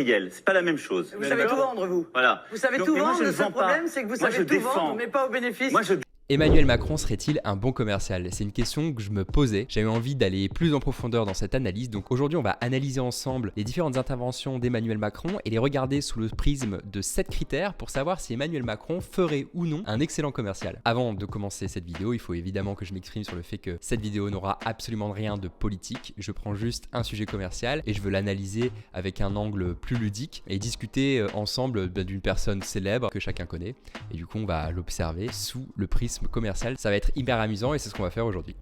Miguel, c'est pas la même chose. Vous savez tout vendre, vous. Voilà. Vous savez Donc, tout mais moi, vendre, je le ne seul vends pas. problème, c'est que vous Moi, savez je tout défends. vendre, mais pas au bénéfice. Moi, je Emmanuel Macron serait-il un bon commercial? C'est une question que je me posais. J'avais envie d'aller plus en profondeur dans cette analyse. Donc aujourd'hui, on va analyser ensemble les différentes interventions d'Emmanuel Macron et les regarder sous le prisme de 7 critères pour savoir si Emmanuel Macron ferait ou non un excellent commercial. Avant de commencer cette vidéo, il faut évidemment que je m'exprime sur le fait que cette vidéo n'aura absolument rien de politique. Je prends juste un sujet commercial et je veux l'analyser avec un angle plus ludique et discuter ensemble d'une personne célèbre que chacun connaît. Et du coup, on va l'observer sous le prisme commercial. Ça va être hyper amusant et c'est ce qu'on va faire aujourd'hui.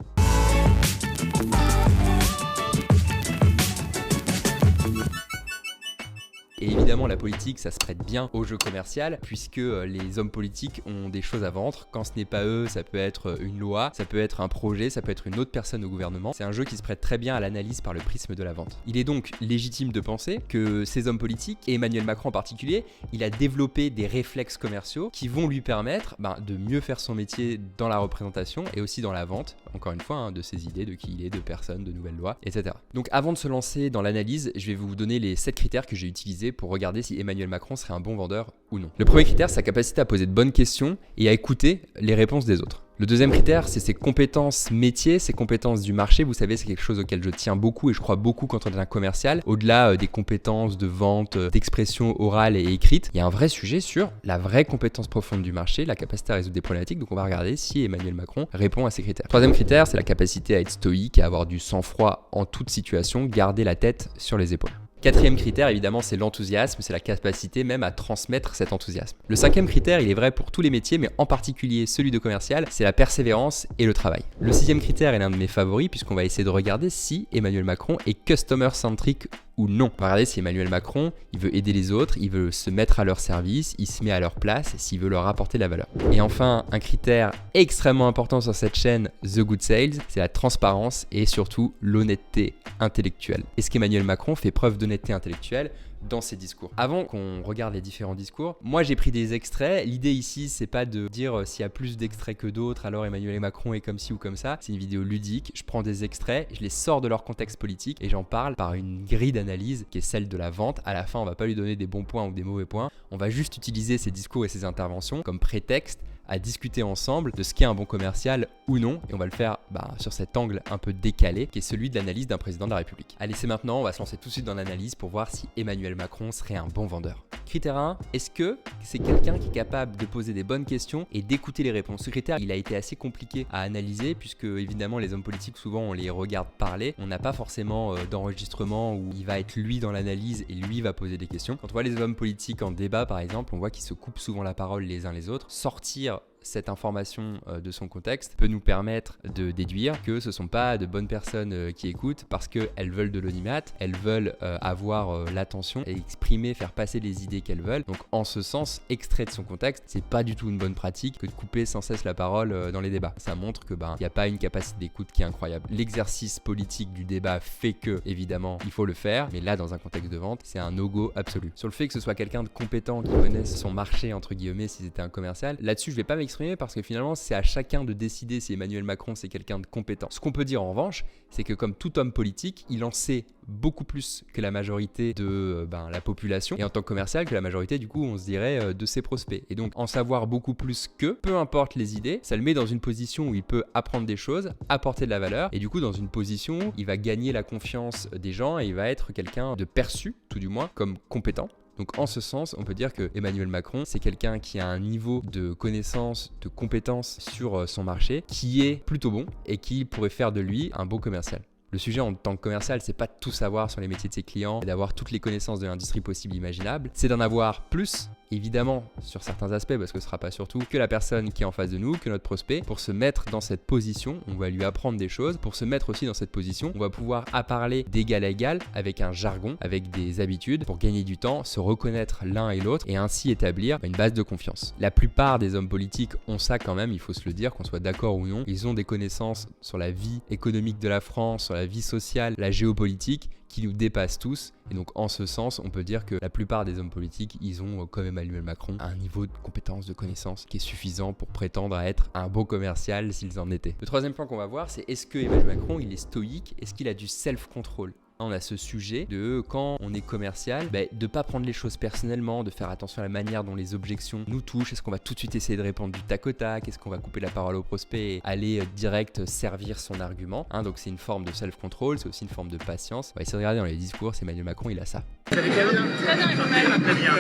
Et évidemment, la politique, ça se prête bien au jeu commercial puisque les hommes politiques ont des choses à vendre. Quand ce n'est pas eux, ça peut être une loi, ça peut être un projet, ça peut être une autre personne au gouvernement. C'est un jeu qui se prête très bien à l'analyse par le prisme de la vente. Il est donc légitime de penser que ces hommes politiques, et Emmanuel Macron en particulier, il a développé des réflexes commerciaux qui vont lui permettre de mieux faire son métier dans la représentation et aussi dans la vente, encore une fois, de ses idées, de qui il est, de personnes, de nouvelles lois, etc. Donc avant de se lancer dans l'analyse, je vais vous donner les 7 critères que j'ai utilisés pour regarder si Emmanuel Macron serait un bon vendeur ou non. Le premier critère, c'est sa capacité à poser de bonnes questions et à écouter les réponses des autres. Le deuxième critère, c'est ses compétences métiers, ses compétences du marché. Vous savez, c'est quelque chose auquel je tiens beaucoup et je crois beaucoup quand on est un commercial. Au-delà des compétences de vente, d'expression orale et écrite, il y a un vrai sujet sur la vraie compétence profonde du marché, la capacité à résoudre des problématiques. Donc on va regarder si Emmanuel Macron répond à ces critères. Troisième critère, c'est la capacité à être stoïque, à avoir du sang-froid en toute situation, garder la tête sur les épaules. Quatrième critère, évidemment, c'est l'enthousiasme, c'est la capacité même à transmettre cet enthousiasme. Le cinquième critère, il est vrai pour tous les métiers, mais en particulier celui de commercial, c'est la persévérance et le travail. Le sixième critère est l'un de mes favoris puisqu'on va essayer de regarder si Emmanuel Macron est customer-centric ou non. On va regarder si Emmanuel Macron, il veut aider les autres, il veut se mettre à leur service, il se met à leur place, s'il veut leur apporter de la valeur. Et enfin, un critère extrêmement important sur cette chaîne The Good Sales, c'est la transparence et surtout l'honnêteté intellectuelle. Est-ce qu'Emmanuel Macron fait preuve d'honnêteté intellectuelle dans ses discours? Avant qu'on regarde les différents discours, moi j'ai pris des extraits. L'idée ici, c'est pas de dire s'il y a plus d'extraits que d'autres, alors Emmanuel Macron est comme ci ou comme ça. C'est une vidéo ludique. Je prends des extraits, je les sors de leur contexte politique et j'en parle par une grille d'analyse qui est celle de la vente. À la fin, on va pas lui donner des bons points ou des mauvais points. On va juste utiliser ses discours et ses interventions comme prétexte à discuter ensemble de ce qu'est un bon commercial ou non. Et on va le faire sur cet angle un peu décalé qui est celui de l'analyse d'un président de la République. Allez, c'est maintenant, on va se lancer tout de suite dans l'analyse pour voir si Emmanuel Macron serait un bon vendeur. Critère 1, est-ce que c'est quelqu'un qui est capable de poser des bonnes questions et d'écouter les réponses? Ce critère, il a été assez compliqué à analyser puisque évidemment les hommes politiques, souvent on les regarde parler. On n'a pas forcément d'enregistrement où il va être lui dans l'analyse et lui va poser des questions. Quand on voit les hommes politiques en débat par exemple, on voit qu'ils se coupent souvent la parole les uns les autres. Sortir cette information de son contexte peut nous permettre de déduire que ce ne sont pas de bonnes personnes qui écoutent parce qu'elles veulent de l'audimat, elles veulent avoir l'attention et exprimer, faire passer les idées qu'elles veulent. Donc en ce sens, extrait de son contexte, c'est pas du tout une bonne pratique que de couper sans cesse la parole dans les débats. Ça montre que il n'y a pas une capacité d'écoute qui est incroyable. L'exercice politique du débat fait que, évidemment, il faut le faire, mais là dans un contexte de vente, c'est un no-go absolu. Sur le fait que ce soit quelqu'un de compétent qui connaisse son marché, entre guillemets, si c'était un commercial, là-dessus je vais pas m'exprimer parce que finalement c'est à chacun de décider si Emmanuel Macron c'est quelqu'un de compétent. Ce qu'on peut dire en revanche, c'est que comme tout homme politique, il en sait beaucoup plus que la majorité de la population et en tant que commercial que la majorité du coup on se dirait de ses prospects. Et donc en savoir beaucoup plus que, peu importe les idées, ça le met dans une position où il peut apprendre des choses, apporter de la valeur et du coup dans une position où il va gagner la confiance des gens et il va être quelqu'un de perçu, tout du moins, comme compétent. Donc en ce sens, on peut dire que Emmanuel Macron, c'est quelqu'un qui a un niveau de connaissance, de compétence sur son marché qui est plutôt bon et qui pourrait faire de lui un bon commercial. Le sujet en tant que commercial, c'est pas de tout savoir sur les métiers de ses clients et d'avoir toutes les connaissances de l'industrie possible imaginable. C'est d'en avoir plus, évidemment, sur certains aspects, parce que ce sera pas surtout que la personne qui est en face de nous, que notre prospect. Pour se mettre dans cette position, on va lui apprendre des choses. Pour se mettre aussi dans cette position, on va pouvoir parler d'égal à égal avec un jargon, avec des habitudes, pour gagner du temps, se reconnaître l'un et l'autre et ainsi établir une base de confiance. La plupart des hommes politiques ont ça quand même, il faut se le dire, qu'on soit d'accord ou non. Ils ont des connaissances sur la vie économique de la France, sur la vie sociale, la géopolitique, qui nous dépassent tous. Et donc en ce sens, on peut dire que la plupart des hommes politiques, ils ont, comme Emmanuel Macron, un niveau de compétence, de connaissance qui est suffisant pour prétendre à être un bon commercial s'ils en étaient. Le troisième point qu'on va voir, c'est est-ce que Emmanuel Macron, il est stoïque? Est-ce qu'il a du self-control? On a ce sujet de quand on est commercial, de pas prendre les choses personnellement, de faire attention à la manière dont les objections nous touchent. Est-ce qu'on va tout de suite essayer de répondre du tac au tac? Est-ce qu'on va couper la parole au prospect et aller direct servir son argument, donc c'est une forme de self-control, c'est aussi une forme de patience. On va essayer de regarder dans les discours, Emmanuel Macron, il a ça. Très bien, Emmanuel. Très bien.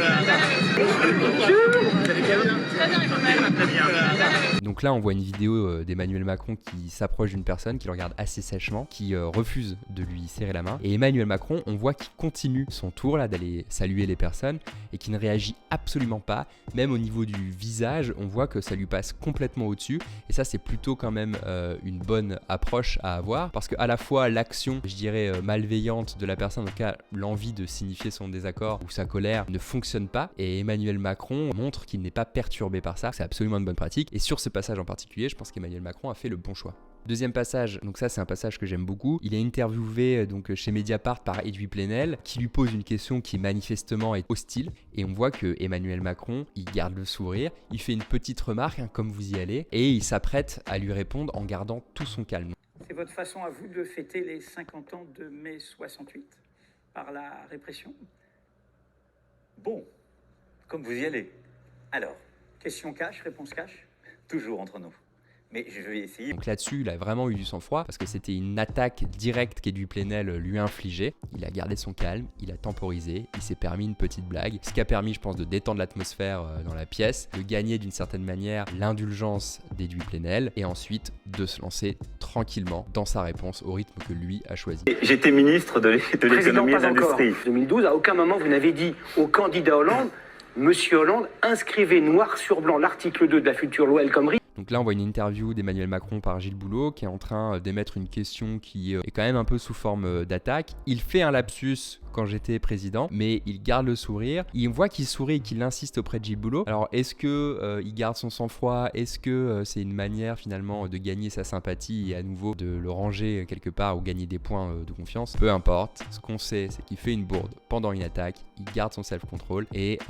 Donc là, on voit une vidéo d'Emmanuel Macron qui s'approche d'une personne, qui le regarde assez sèchement, qui refuse de lui serrer la main. Et Emmanuel Macron, on voit qu'il continue son tour là d'aller saluer les personnes et qui ne réagit absolument pas. Même au niveau du visage, on voit que ça lui passe complètement au-dessus. Et ça, c'est plutôt quand même une bonne approche à avoir, parce qu'à la fois l'action, je dirais, malveillante de la personne, en tout cas l'envie de signifier son désaccord ou sa colère, ne fonctionne pas. Et Emmanuel Macron montre qu'il n'est pas perturbé par ça. C'est absolument une bonne pratique. Et sur ce passage en particulier, je pense qu'Emmanuel Macron a fait le bon choix. Deuxième passage, donc ça c'est un passage que j'aime beaucoup. Il est interviewé donc chez Mediapart par Edoui Plenel qui lui pose une question qui manifestement est hostile et on voit que Emmanuel Macron, il garde le sourire, il fait une petite remarque comme vous y allez et il s'apprête à lui répondre en gardant tout son calme. C'est votre façon à vous de fêter les 50 ans de mai 68 par la répression? Bon, comme vous y allez. Alors, question cash, réponse cash? Toujours entre nous. Mais je vais essayer. Donc là-dessus, il a vraiment eu du sang-froid parce que c'était une attaque directe qu'Edoui Plenel lui a infligée. Il a gardé son calme, il a temporisé, il s'est permis une petite blague, ce qui a permis, je pense, de détendre l'atmosphère dans la pièce, de gagner d'une certaine manière l'indulgence d'Edoui Plenel et ensuite de se lancer tranquillement dans sa réponse au rythme que lui a choisi. J'étais ministre de l'économie et de l'industrie. En 2012, à aucun moment vous n'avez dit au candidat Hollande, Monsieur Hollande, inscrivez noir sur blanc l'article 2 de la future loi El Khomri. Donc là, on voit une interview d'Emmanuel Macron par Gilles Boulot qui est en train d'émettre une question qui est quand même un peu sous forme d'attaque. Il fait un lapsus quand j'étais président, mais il garde le sourire. On voit qu'il sourit et qu'il insiste auprès de Gilles Boulot. Alors, est-ce que il garde son sang-froid? Est-ce que c'est une manière finalement de gagner sa sympathie et à nouveau de le ranger quelque part ou gagner des points de confiance? Peu importe. Ce qu'on sait, c'est qu'il fait une bourde pendant une attaque. Il garde son self-control et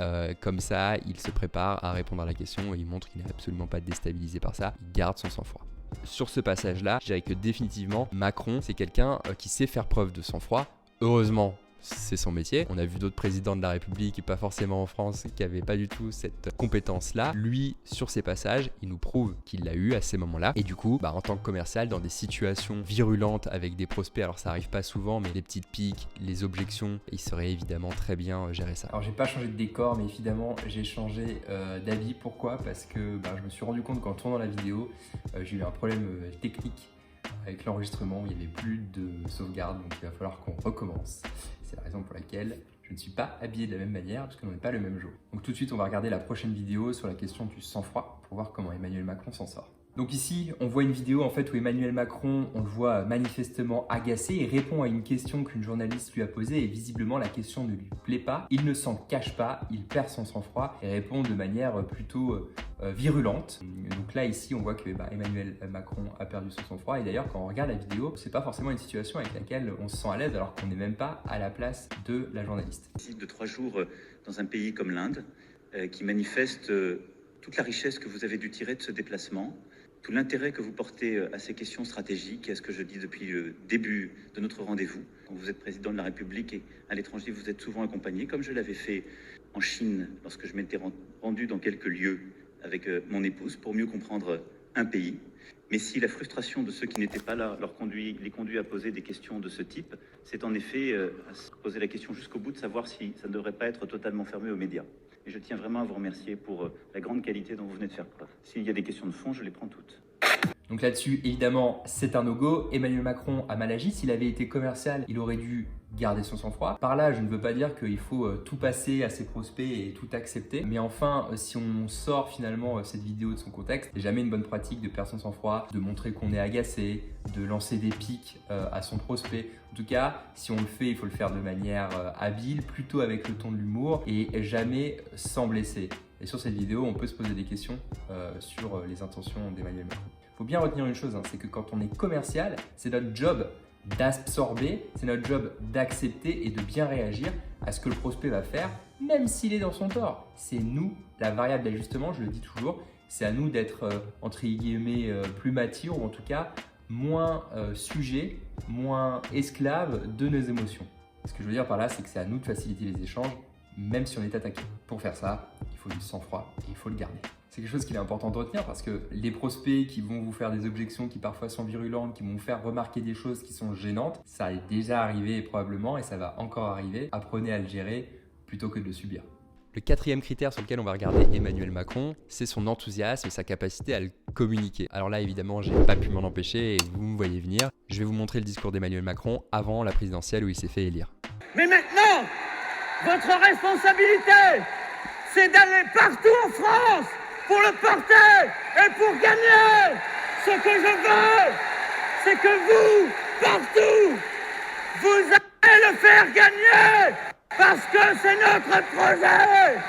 comme ça, il se prépare à répondre à la question et il montre qu'il n'est absolument pas déstabilisé par ça. Il garde son sang-froid. Sur ce passage-là, je dirais que définitivement, Macron, c'est quelqu'un qui sait faire preuve de sang-froid. Heureusement, c'est son métier. On a vu d'autres présidents de la République, et pas forcément en France, qui n'avaient pas du tout cette compétence-là. Lui, sur ses passages, il nous prouve qu'il l'a eu à ces moments-là. Et du coup, en tant que commercial, dans des situations virulentes avec des prospects, alors ça arrive pas souvent, mais les petites piques, les objections, il saurait évidemment très bien gérer ça. Alors j'ai pas changé de décor, mais évidemment j'ai changé d'avis. Pourquoi? Parce que je me suis rendu compte qu'en tournant la vidéo, j'ai eu un problème technique avec l'enregistrement, il n'y avait plus de sauvegarde, donc il va falloir qu'on recommence. C'est la raison pour laquelle je ne suis pas habillé de la même manière, parce que l'on n'est pas le même jour. Donc tout de suite, on va regarder la prochaine vidéo sur la question du sang-froid, pour voir comment Emmanuel Macron s'en sort. Donc ici, on voit une vidéo en fait où Emmanuel Macron, on le voit manifestement agacé et répond à une question qu'une journaliste lui a posée et visiblement la question ne lui plaît pas. Il ne s'en cache pas, il perd son sang-froid et répond de manière plutôt virulente. Donc là ici, on voit que Emmanuel Macron a perdu son sang-froid et d'ailleurs quand on regarde la vidéo, c'est pas forcément une situation avec laquelle on se sent à l'aise alors qu'on n'est même pas à la place de la journaliste. Visite de 3 jours dans un pays comme l'Inde qui manifeste toute la richesse que vous avez dû tirer de ce déplacement. Tout l'intérêt que vous portez à ces questions stratégiques et à ce que je dis depuis le début de notre rendez-vous. Quand vous êtes président de la République et à l'étranger, vous êtes souvent accompagné, comme je l'avais fait en Chine lorsque je m'étais rendu dans quelques lieux avec mon épouse pour mieux comprendre un pays. Mais si la frustration de ceux qui n'étaient pas là les conduit à poser des questions de ce type, c'est en effet à se poser la question jusqu'au bout de savoir si ça ne devrait pas être totalement fermé aux médias. Et je tiens vraiment à vous remercier pour la grande qualité dont vous venez de faire preuve. S'il y a des questions de fond, je les prends toutes. Donc là-dessus, évidemment, c'est un no-go. Emmanuel Macron a mal agi. S'il avait été commercial, il aurait dû garder son sang-froid. Par là, je ne veux pas dire qu'il faut tout passer à ses prospects et tout accepter. Mais enfin, si on sort finalement cette vidéo de son contexte, c'est jamais une bonne pratique de perdre son sang-froid, de montrer qu'on est agacé, de lancer des piques à son prospect. En tout cas, si on le fait, il faut le faire de manière habile, plutôt avec le ton de l'humour et jamais sans blesser. Et sur cette vidéo, on peut se poser des questions sur les intentions d'Emmanuel Macron. Il faut bien retenir une chose, c'est que quand on est commercial, c'est notre job d'absorber, c'est notre job d'accepter et de bien réagir à ce que le prospect va faire, même s'il est dans son tort. C'est nous, la variable d'ajustement, je le dis toujours, c'est à nous d'être, entre guillemets, plus mature ou en tout cas moins sujet, moins esclave de nos émotions. Ce que je veux dire par là, c'est que c'est à nous de faciliter les échanges, même si on est attaqué. Pour faire ça, il faut du sang-froid et il faut le garder. C'est quelque chose qu'il est important de retenir parce que les prospects qui vont vous faire des objections qui parfois sont virulentes, qui vont vous faire remarquer des choses qui sont gênantes, ça est déjà arrivé probablement et ça va encore arriver. Apprenez à le gérer plutôt que de le subir. Le quatrième critère sur lequel on va regarder Emmanuel Macron, c'est son enthousiasme et sa capacité à le communiquer. Alors là, évidemment, j'ai pas pu m'en empêcher et vous me voyez venir. Je vais vous montrer le discours d'Emmanuel Macron avant la présidentielle où il s'est fait élire. Mais maintenant, votre responsabilité, c'est d'aller partout en France pour le porter et pour gagner. Ce que je veux, c'est que vous, partout, vous allez le faire gagner parce que c'est notre projet.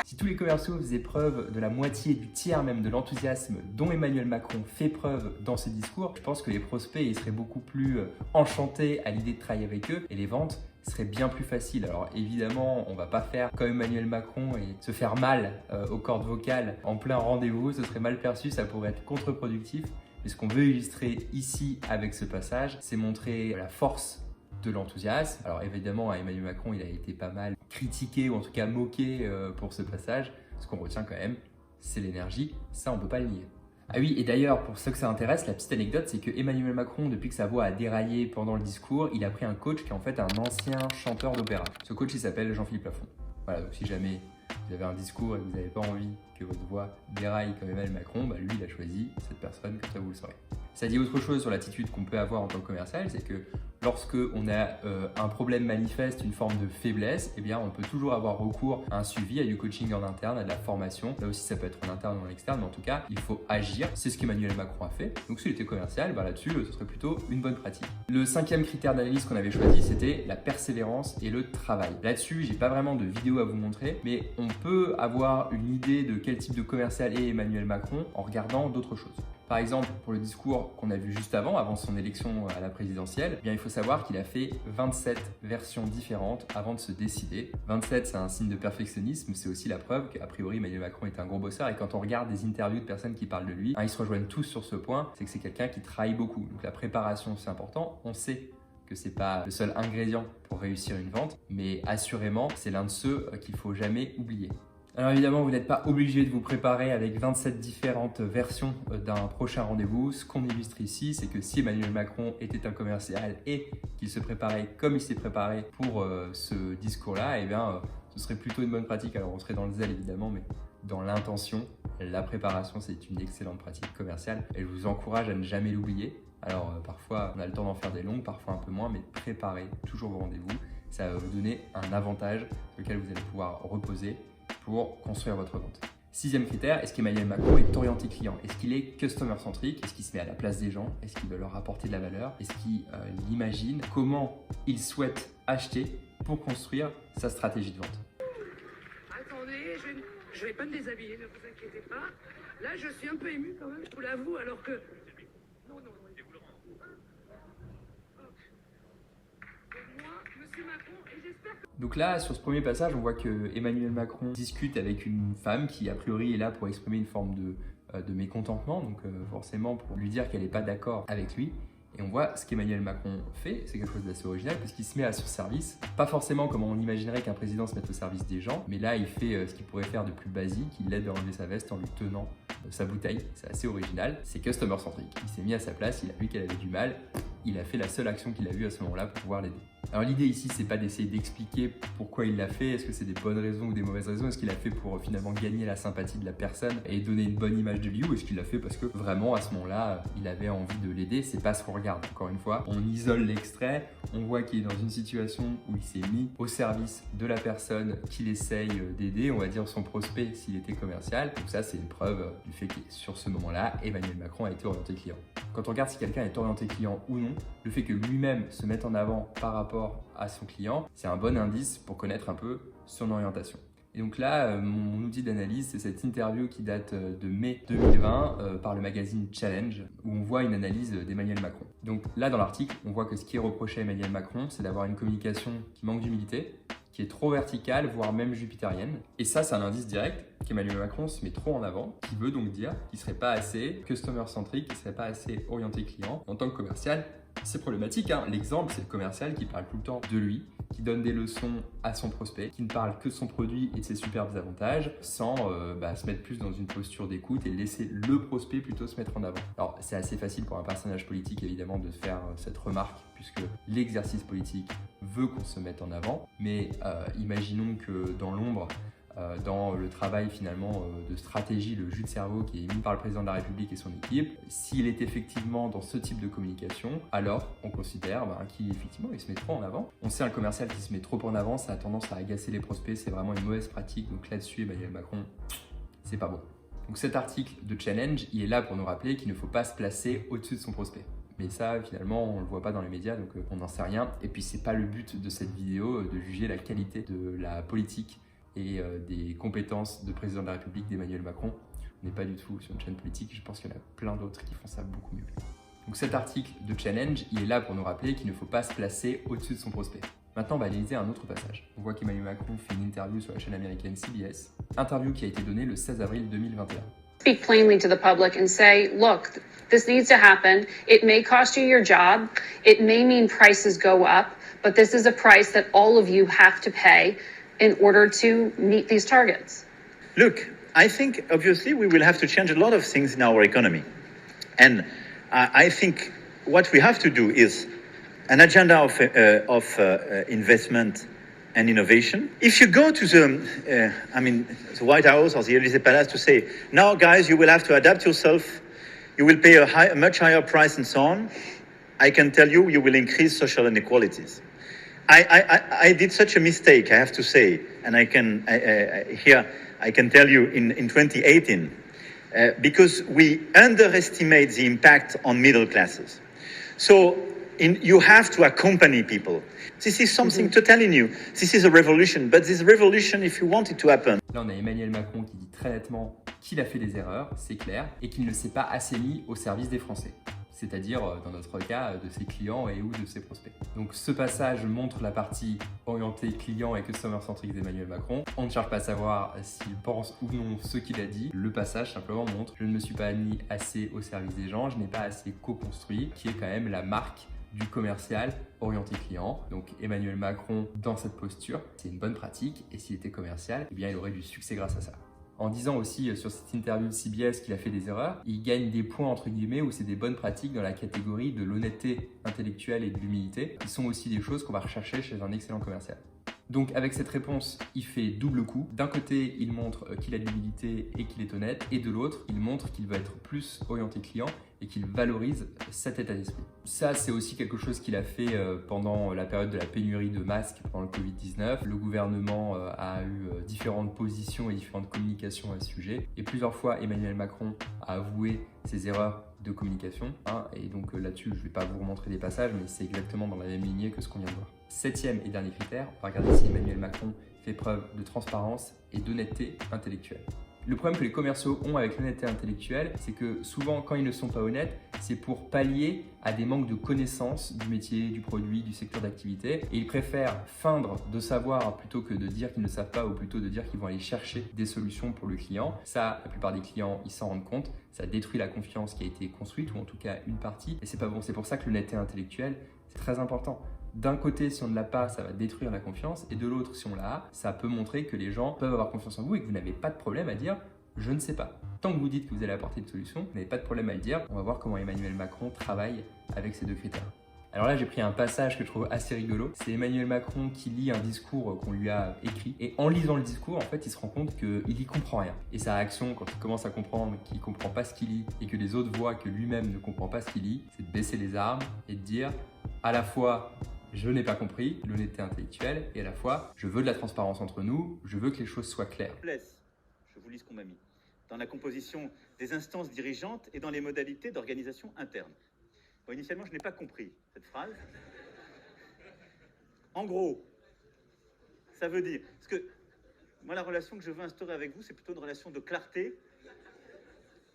Si tous les commerciaux faisaient preuve de la moitié, du tiers même de l'enthousiasme dont Emmanuel Macron fait preuve dans ses discours, je pense que les prospects ils seraient beaucoup plus enchantés à l'idée de travailler avec eux et les ventes seraient bien plus faciles. Alors évidemment, on va pas faire comme Emmanuel Macron et se faire mal aux cordes vocales en plein rendez-vous, ce serait mal perçu, ça pourrait être contre-productif. Mais ce qu'on veut illustrer ici avec ce passage, c'est montrer la force de l'enthousiasme. Alors évidemment, Emmanuel Macron, il a été pas mal critiqué ou en tout cas moqué pour ce passage. Ce qu'on retient quand même, c'est l'énergie. Ça, on peut pas le nier. Ah oui, et d'ailleurs, pour ceux que ça intéresse, la petite anecdote, c'est que Emmanuel Macron, depuis que sa voix a déraillé pendant le discours, il a pris un coach qui est en fait un ancien chanteur d'opéra. Ce coach, il s'appelle Jean-Philippe Lafont. Voilà, donc si jamais vous avez un discours et que vous n'avez pas envie que votre voix déraille comme Emmanuel Macron, bah lui, il a choisi cette personne, comme ça vous le saurez. Ça dit autre chose sur l'attitude qu'on peut avoir en tant que commercial, c'est que lorsque on a un problème manifeste, une forme de faiblesse, eh bien on peut toujours avoir recours à un suivi, à du coaching en interne, à de la formation. Là aussi ça peut être en interne ou en externe, mais en tout cas il faut agir. C'est ce qu'Emmanuel Macron a fait. Donc s'il était commercial, bah là-dessus ce serait plutôt une bonne pratique. Le cinquième critère d'analyse qu'on avait choisi, c'était la persévérance et le travail. Là-dessus, j'ai pas vraiment de vidéo à vous montrer, mais on peut avoir une idée de quel type de commercial est Emmanuel Macron en regardant d'autres choses. Par exemple, pour le discours qu'on a vu juste avant son élection à la présidentielle, eh bien, il faut savoir qu'il a fait 27 versions différentes avant de se décider. 27, c'est un signe de perfectionnisme, c'est aussi la preuve qu'a priori Emmanuel Macron est un gros bosseur et quand on regarde des interviews de personnes qui parlent de lui, ils se rejoignent tous sur ce point, c'est que c'est quelqu'un qui travaille beaucoup. Donc la préparation, c'est important. On sait que c'est pas le seul ingrédient pour réussir une vente, mais assurément, c'est l'un de ceux qu'il faut jamais oublier. Alors évidemment, vous n'êtes pas obligé de vous préparer avec 27 différentes versions d'un prochain rendez-vous. Ce qu'on illustre ici, c'est que si Emmanuel Macron était un commercial et qu'il se préparait comme il s'est préparé pour ce discours-là, eh bien, ce serait plutôt une bonne pratique. Alors on serait dans le zèle évidemment, mais dans l'intention, la préparation, c'est une excellente pratique commerciale et je vous encourage à ne jamais l'oublier. Alors parfois, on a le temps d'en faire des longues, parfois un peu moins, mais préparez toujours vos rendez-vous. Ça va vous donner un avantage sur lequel vous allez pouvoir reposer pour construire votre vente. Sixième critère, est-ce qu'Emmanuel Macron est orienté client? Est-ce qu'il est customer-centrique? Est-ce qu'il se met à la place des gens? Est-ce qu'il veut leur apporter de la valeur? Est-ce qu'il imagine comment il souhaite acheter pour construire sa stratégie de vente? Attendez, je vais pas me déshabiller, ne vous inquiétez pas. Là, je suis un peu ému quand même, je vous l'avoue, alors que... Non. Moi, Monsieur Macron, et j'espère que... Donc là, sur ce premier passage, on voit que Emmanuel Macron discute avec une femme qui, a priori, est là pour exprimer une forme de mécontentement, donc forcément pour lui dire qu'elle n'est pas d'accord avec lui. Et on voit ce qu'Emmanuel Macron fait, c'est quelque chose d'assez original, puisqu'il se met à son service. Pas forcément comme on imaginerait qu'un président se mette au service des gens, mais là, il fait ce qu'il pourrait faire de plus basique, il l'aide à enlever sa veste en lui tenant sa bouteille. C'est assez original, c'est customer-centrique. Il s'est mis à sa place, il a vu qu'elle avait du mal, il a fait la seule action qu'il a vue à ce moment-là pour pouvoir l'aider. Alors l'idée ici, c'est pas d'essayer d'expliquer pourquoi il l'a fait, est-ce que c'est des bonnes raisons ou des mauvaises raisons, est-ce qu'il l'a fait pour finalement gagner la sympathie de la personne et donner une bonne image de lui, ou est-ce qu'il l'a fait parce que vraiment à ce moment-là, il avait envie de l'aider. C'est pas ce qu'on regarde. Encore une fois, on isole l'extrait, on voit qu'il est dans une situation où il s'est mis au service de la personne qu'il essaye d'aider, on va dire son prospect s'il était commercial. Donc ça, c'est une preuve du fait que sur ce moment-là, Emmanuel Macron a été orienté client. Quand on regarde si quelqu'un est orienté client ou non, le fait que lui-même se mette en avant par rapport à son client, c'est un bon indice pour connaître un peu son orientation. Et donc là, mon outil d'analyse, c'est cette interview qui date de mai 2020 par le magazine Challenge, où on voit une analyse d'Emmanuel Macron. Donc là, dans l'article, on voit que ce qui est reproché à Emmanuel Macron, c'est d'avoir une communication qui manque d'humilité, qui est trop verticale, voire même jupitérienne. Et ça, c'est un indice direct qu'Emmanuel Macron se met trop en avant, qui veut donc dire qu'il ne serait pas assez customer-centric, qu'il ne serait pas assez orienté client. En tant que commercial, c'est problématique, hein. L'exemple, c'est le commercial qui parle tout le temps de lui, qui donne des leçons à son prospect, qui ne parle que de son produit et de ses superbes avantages, sans se mettre plus dans une posture d'écoute et laisser le prospect plutôt se mettre en avant. Alors, c'est assez facile pour un personnage politique, évidemment, de faire cette remarque, puisque l'exercice politique veut qu'on se mette en avant, mais imaginons que dans l'ombre, dans le travail finalement de stratégie, le jus de cerveau qui est mis par le président de la République et son équipe, s'il est effectivement dans ce type de communication, alors on considère qu'il effectivement il se met trop en avant. On sait un commercial qui se met trop en avant, ça a tendance à agacer les prospects, c'est vraiment une mauvaise pratique, donc là-dessus Emmanuel Macron, c'est pas bon. Donc cet article de Challenge, il est là pour nous rappeler qu'il ne faut pas se placer au-dessus de son prospect. Mais ça, finalement, on ne le voit pas dans les médias, donc on n'en sait rien. Et puis, c'est pas le but de cette vidéo de juger la qualité de la politique et des compétences de président de la République d'Emmanuel Macron. On n'est pas du tout sur une chaîne politique, je pense qu'il y en a plein d'autres qui font ça beaucoup mieux. Donc cet article de Challenge, il est là pour nous rappeler qu'il ne faut pas se placer au-dessus de son prospect. Maintenant, on va analyser un autre passage. On voit qu'Emmanuel Macron fait une interview sur la chaîne américaine CBS, interview qui a été donnée le 16 avril 2021. Speak plainly to the public and say, look, this needs to happen. It may cost you your job. It may mean prices go up, but this is a price that all of you have to pay in order to meet these targets. Look, I think obviously we will have to change a lot of things in our economy. And I think what we have to do is an agenda of investment and innovation. If you go to the White House or the Élysée Palace to say, now guys, you will have to adapt yourself, you will pay a much higher price and so on, I can tell you, you will increase social inequalities. I did such a mistake, I have to say, and I can tell you in 2018, because we underestimate the impact on middle classes. So you have to accompany people. This is something totally new. This is a revolution, but this revolution, if you want it to happen. Là, on a Emmanuel Macron qui dit très nettement qu'il a fait des erreurs, c'est clair, et qu'il ne s'est pas assez mis au service des Français. C'est-à-dire, dans notre cas, de ses clients et ou de ses prospects. Donc ce passage montre la partie orientée client et customer-centric d'Emmanuel Macron. On ne cherche pas à savoir s'il pense ou non ce qu'il a dit. Le passage simplement montre « Je ne me suis pas mis assez au service des gens, je n'ai pas assez co-construit », qui est quand même la marque du commercial orienté client. Donc Emmanuel Macron, dans cette posture, c'est une bonne pratique. Et s'il était commercial, eh bien, il aurait du succès grâce à ça. En disant aussi sur cette interview de CBS qu'il a fait des erreurs, il gagne des points entre guillemets où c'est des bonnes pratiques dans la catégorie de l'honnêteté intellectuelle et de l'humilité, qui sont aussi des choses qu'on va rechercher chez un excellent commercial. Donc avec cette réponse, il fait double coup. D'un côté, il montre qu'il a de l'humilité et qu'il est honnête, et de l'autre, il montre qu'il va être plus orienté client et qu'il valorise cet état d'esprit. Ça, c'est aussi quelque chose qu'il a fait pendant la période de la pénurie de masques pendant le Covid-19. Le gouvernement a eu différentes positions et différentes communications à ce sujet. Et plusieurs fois, Emmanuel Macron a avoué ses erreurs de communication. Et donc là-dessus, je ne vais pas vous remontrer des passages, mais c'est exactement dans la même lignée que ce qu'on vient de voir. Septième et dernier critère, on va regarder si Emmanuel Macron fait preuve de transparence et d'honnêteté intellectuelle. Le problème que les commerciaux ont avec l'honnêteté intellectuelle, c'est que souvent, quand ils ne sont pas honnêtes, c'est pour pallier à des manques de connaissances du métier, du produit, du secteur d'activité. Et ils préfèrent feindre de savoir plutôt que de dire qu'ils ne savent pas, ou plutôt de dire qu'ils vont aller chercher des solutions pour le client. Ça, la plupart des clients, ils s'en rendent compte. Ça détruit la confiance qui a été construite, ou en tout cas une partie. Et c'est pas bon. C'est pour ça que l'honnêteté intellectuelle, c'est très important. D'un côté, si on ne l'a pas, ça va détruire la confiance, et de l'autre, si on l'a, ça peut montrer que les gens peuvent avoir confiance en vous et que vous n'avez pas de problème à dire « je ne sais pas ». Tant que vous dites que vous allez apporter une solution, vous n'avez pas de problème à le dire. On va voir comment Emmanuel Macron travaille avec ces deux critères. Alors là, j'ai pris un passage que je trouve assez rigolo. C'est Emmanuel Macron qui lit un discours qu'on lui a écrit. Et en lisant le discours, en fait, il se rend compte qu'il n'y comprend rien. Et sa réaction, quand il commence à comprendre qu'il ne comprend pas ce qu'il lit et que les autres voient que lui-même ne comprend pas ce qu'il lit, c'est de baisser les armes et de dire à la fois je n'ai pas compris, l'honnêteté intellectuelle, et à la fois, je veux de la transparence entre nous, je veux que les choses soient claires. Je vous lis ce qu'on m'a mis. Dans la composition des instances dirigeantes et dans les modalités d'organisation interne. Bon, initialement, je n'ai pas compris cette phrase. En gros, ça veut dire... Parce que moi, la relation que je veux instaurer avec vous, c'est plutôt une relation de clarté.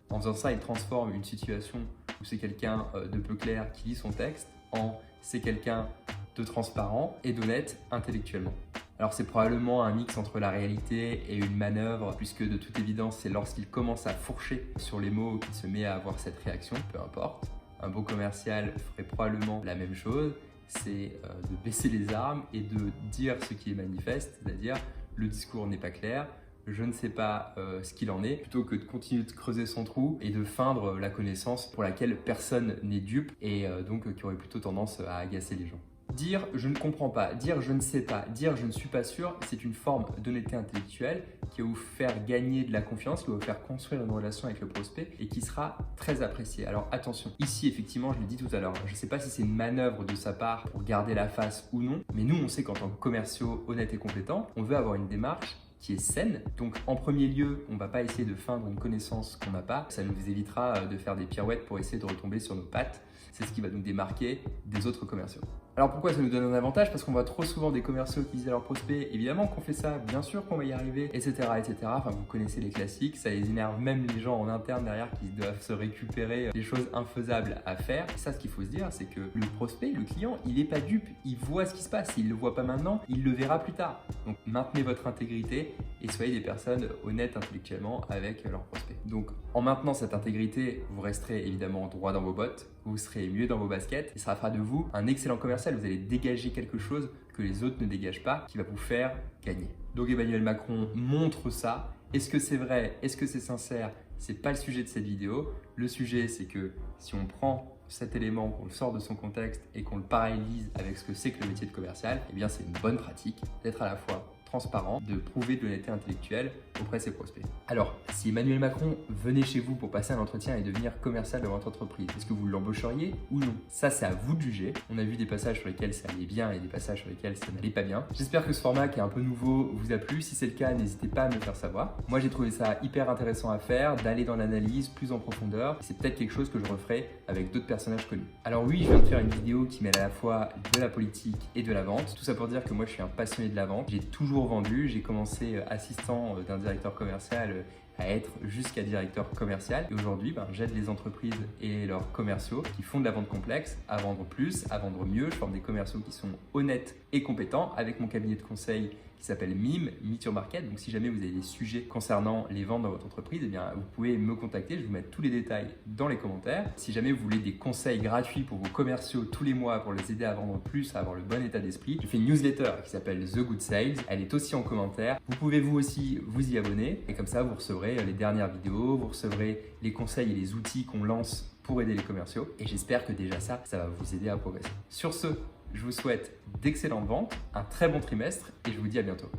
En faisant ça, il transforme une situation où c'est quelqu'un de peu clair qui lit son texte en c'est quelqu'un de transparent et d'honnête intellectuellement. Alors c'est probablement un mix entre la réalité et une manœuvre, puisque de toute évidence, c'est lorsqu'il commence à fourcher sur les mots qu'il se met à avoir cette réaction, peu importe. Un bon commercial ferait probablement la même chose, c'est de baisser les armes et de dire ce qui est manifeste, c'est-à-dire le discours n'est pas clair, je ne sais pas ce qu'il en est, plutôt que de continuer de creuser son trou et de feindre la connaissance pour laquelle personne n'est dupe et donc qui aurait plutôt tendance à agacer les gens. Dire « je ne comprends pas », dire « je ne sais pas », dire « je ne suis pas sûr », c'est une forme d'honnêteté intellectuelle qui va vous faire gagner de la confiance, qui va vous faire construire une relation avec le prospect et qui sera très appréciée. Alors attention, ici effectivement, je l'ai dit tout à l'heure, je ne sais pas si c'est une manœuvre de sa part pour garder la face ou non, mais nous on sait qu'en tant que commerciaux honnêtes et compétents, on veut avoir une démarche qui est saine. Donc en premier lieu, on ne va pas essayer de feindre une connaissance qu'on n'a pas. Ça nous évitera de faire des pirouettes pour essayer de retomber sur nos pattes. C'est ce qui va nous démarquer des autres commerciaux. Alors pourquoi ça nous donne un avantage? Parce qu'on voit trop souvent des commerciaux qui disent à leurs prospects « évidemment qu'on fait ça, bien sûr qu'on va y arriver, etc. etc. » Enfin, vous connaissez les classiques, ça les énerve même les gens en interne derrière qui doivent se récupérer des choses infaisables à faire. Et ça, ce qu'il faut se dire, c'est que le prospect, le client, il n'est pas dupe, il voit ce qui se passe. S'il ne le voit pas maintenant, il le verra plus tard. Donc maintenez votre intégrité et soyez des personnes honnêtes intellectuellement avec leurs prospects. Donc en maintenant cette intégrité, vous resterez évidemment droit dans vos bottes, vous serez mieux dans vos baskets et ça fera de vous un excellent commercial. Vous allez dégager quelque chose que les autres ne dégagent pas qui va vous faire gagner. Donc Emmanuel Macron montre ça. Est-ce que c'est vrai? Est-ce que c'est sincère? C'est pas le sujet de cette vidéo. Le sujet, c'est que si on prend cet élément, qu'on le sort de son contexte et qu'on le parallélise avec ce que c'est que le métier de commercial, eh bien c'est une bonne pratique d'être à la fois transparent, de prouver de l'honnêteté intellectuelle auprès de ses prospects. Alors, si Emmanuel Macron venait chez vous pour passer un entretien et devenir commercial de votre entreprise, est-ce que vous l'embaucheriez ou non? Ça, c'est à vous de juger. On a vu des passages sur lesquels ça allait bien et des passages sur lesquels ça n'allait pas bien. J'espère que ce format qui est un peu nouveau vous a plu. Si c'est le cas, n'hésitez pas à me le faire savoir. Moi, j'ai trouvé ça hyper intéressant à faire, d'aller dans l'analyse plus en profondeur. C'est peut-être quelque chose que je referai avec d'autres personnages connus. Alors oui, je viens de faire une vidéo qui mêle à la fois de la politique et de la vente. Tout ça pour dire que moi, je suis un passionné de la vente. J'ai toujours vendu. J'ai commencé assistant d'un directeur commercial à être jusqu'à directeur commercial. Et aujourd'hui, j'aide les entreprises et leurs commerciaux qui font de la vente complexe à vendre plus, à vendre mieux. Je forme des commerciaux qui sont honnêtes et compétents avec mon cabinet de conseil qui s'appelle MIM, Meet Your Market. Donc si jamais vous avez des sujets concernant les ventes dans votre entreprise, eh bien, vous pouvez me contacter. Je vais vous mettre tous les détails dans les commentaires. Si jamais vous voulez des conseils gratuits pour vos commerciaux tous les mois pour les aider à vendre plus, à avoir le bon état d'esprit, je fais une newsletter qui s'appelle The Good Sales. Elle est aussi en commentaire. Vous pouvez vous aussi vous y abonner et comme ça vous recevrez les dernières vidéos, vous recevrez les conseils et les outils qu'on lance pour aider les commerciaux. Et j'espère que déjà ça va vous aider à progresser. Sur ce, je vous souhaite d'excellentes ventes, un très bon trimestre et je vous dis à bientôt.